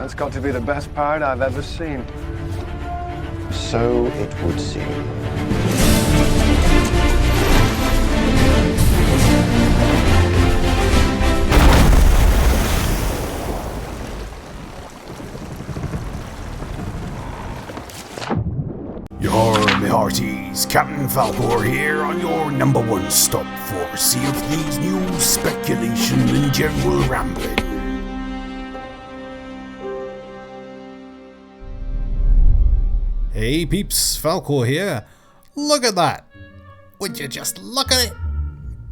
That's got to be the best part I've ever seen. So it would seem. Your me hearties, Captain Falcore here on your #1 stop for Sea of Thieves news, speculation and general rambling. Hey peeps, Falcore here. Look at that! Would you just look at it?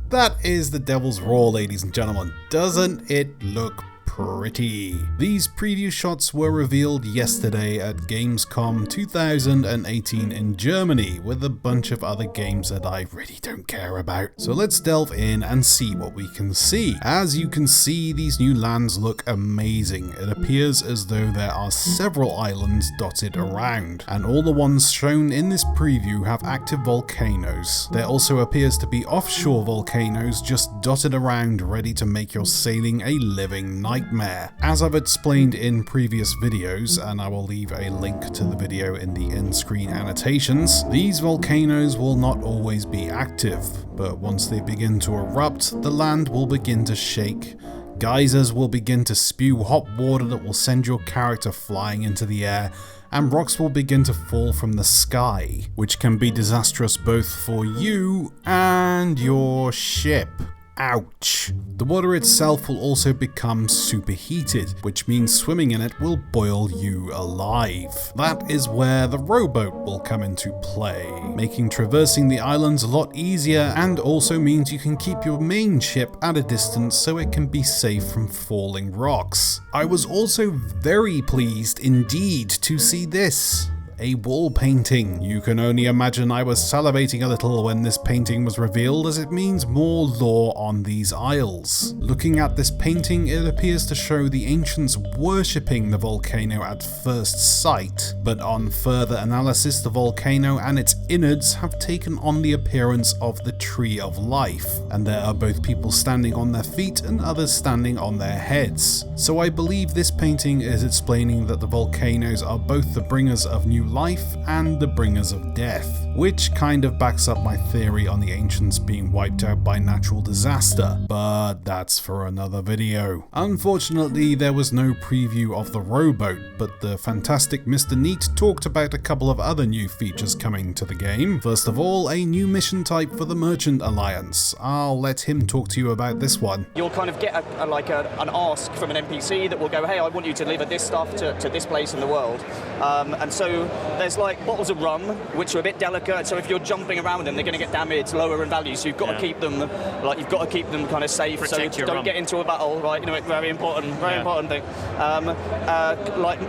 That is the Devil's Roar, ladies and gentlemen. Doesn't it look pretty? These preview shots were revealed yesterday at Gamescom 2018 in Germany with a bunch of other games that I really don't care about. So let's delve in and see what we can see. As you can see, these new lands look amazing. It appears as though there are several islands dotted around, and all the ones shown in this preview have active volcanoes. There also appears to be offshore volcanoes just dotted around, ready to make your sailing a living nightmare. As I've explained in previous videos, and I will leave a link to the video in the in-screen annotations, these volcanoes will not always be active, but once they begin to erupt, the land will begin to shake. Geysers will begin to spew hot water that will send your character flying into the air, and rocks will begin to fall from the sky, which can be disastrous both for you and your ship. Ouch. The water itself will also become superheated, which means swimming in it will boil you alive. That is where the rowboat will come into play, making traversing the islands a lot easier, and also means you can keep your main ship at a distance so it can be safe from falling rocks. I was also very pleased indeed to see this. A wall painting. You can only imagine I was salivating a little when this painting was revealed, as it means more lore on these isles. Looking at this painting, it appears to show the ancients worshipping the volcano at first sight, but on further analysis the volcano and its innards have taken on the appearance of the Tree of Life, and there are both people standing on their feet and others standing on their heads. So I believe this painting is explaining that the volcanoes are both the bringers of new life and the bringers of death, which kind of backs up my theory on the ancients being wiped out by natural disaster, but that's for another video. Unfortunately, there was no preview of the rowboat, but the fantastic Mr. Neat talked about a couple of other new features coming to the game. First of all, a new mission type for the Merchant Alliance. I'll let him talk to you about this one. You'll kind of get an ask from an NPC that will go, hey, I want you to deliver this stuff to this place in the world. And so there's like bottles of rum, which are a bit delicate, so if you're jumping around them, they're going to get damaged, lower in value, so you've got to keep them, kind of safe, Protect so your don't rum. get into a battle, right? You know, very important thing.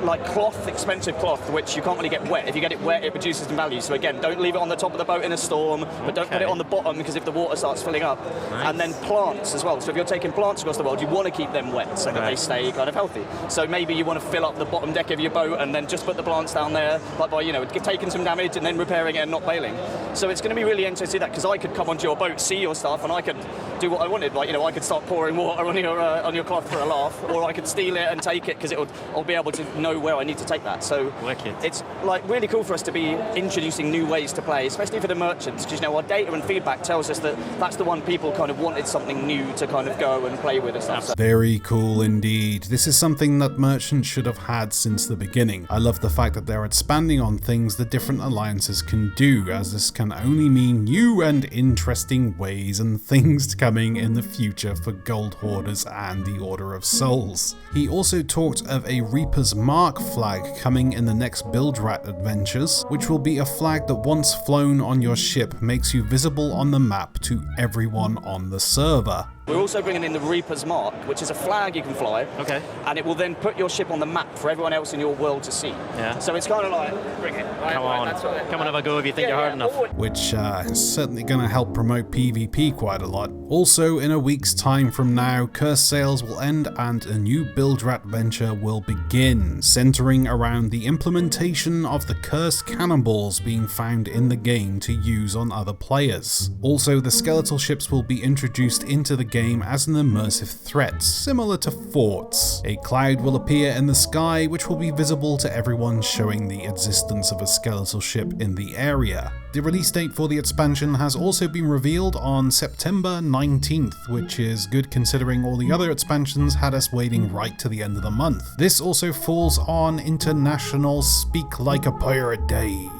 Like cloth, expensive cloth, which you can't really get wet. If you get it wet, it reduces in value, so again, don't leave it on the top of the boat in a storm, but don't put it on the bottom, because if the water starts filling up. Nice. And then plants as well, so if you're taking plants across the world, you want to keep them wet, so that they stay kind of healthy. So maybe you want to fill up the bottom deck of your boat, and then just put the plants down there, like by, taking some damage and then repairing it and not bailing. So it's going to be really interesting to see that, because I could come onto your boat, see your stuff, and I could do what I wanted. Like, I could start pouring water on your cloth for a laugh, or I could steal it and take it, because I'll be able to know where I need to take that. So wicked. It's like really cool for us to be introducing new ways to play, especially for the merchants, because our data and feedback tells us that that's the one people kind of wanted something new to kind of go and play with and stuff. So. Very cool indeed. This is something that merchants should have had since the beginning. I love the fact that they're expanding on things the different alliances can do, as this can only mean new and interesting ways and things coming in the future for Gold Hoarders and the Order of Souls. He also talked of a Reaper's Mark flag coming in the next Build Rat adventures, which will be a flag that once flown on your ship makes you visible on the map to everyone on the server. We're also bringing in the Reaper's Mark, which is a flag you can fly. Okay. And it will then put your ship on the map for everyone else in your world to see. Yeah. So it's kind of like, bring it. Right, Come on. Come and have a go if you think you're hard enough. Which is certainly going to help promote PvP quite a lot. Also, in a week's time from now, Curse sales will end and a new Build Rat venture will begin, centering around the implementation of the cursed cannonballs being found in the game to use on other players. Also, the skeletal ships will be introduced into the game game as an immersive threat, similar to forts. A cloud will appear in the sky which will be visible to everyone, showing the existence of a skeletal ship in the area. The release date for the expansion has also been revealed on September 19th, which is good considering all the other expansions had us waiting right to the end of the month. This also falls on International Speak Like a Pirate Day.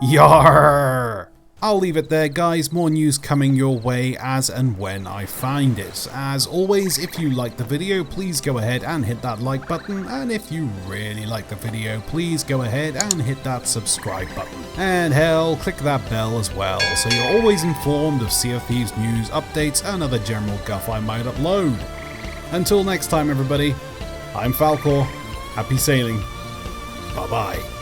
Yarr! I'll leave it there, guys. More news coming your way as and when I find it. As always, if you liked the video, please go ahead and hit that like button, and if you really like the video, please go ahead and hit that subscribe button. And hell, click that bell as well, so you're always informed of Sea of Thieves news, updates, and other general guff I might upload. Until next time, everybody, I'm Falcore. Happy sailing. Bye-bye.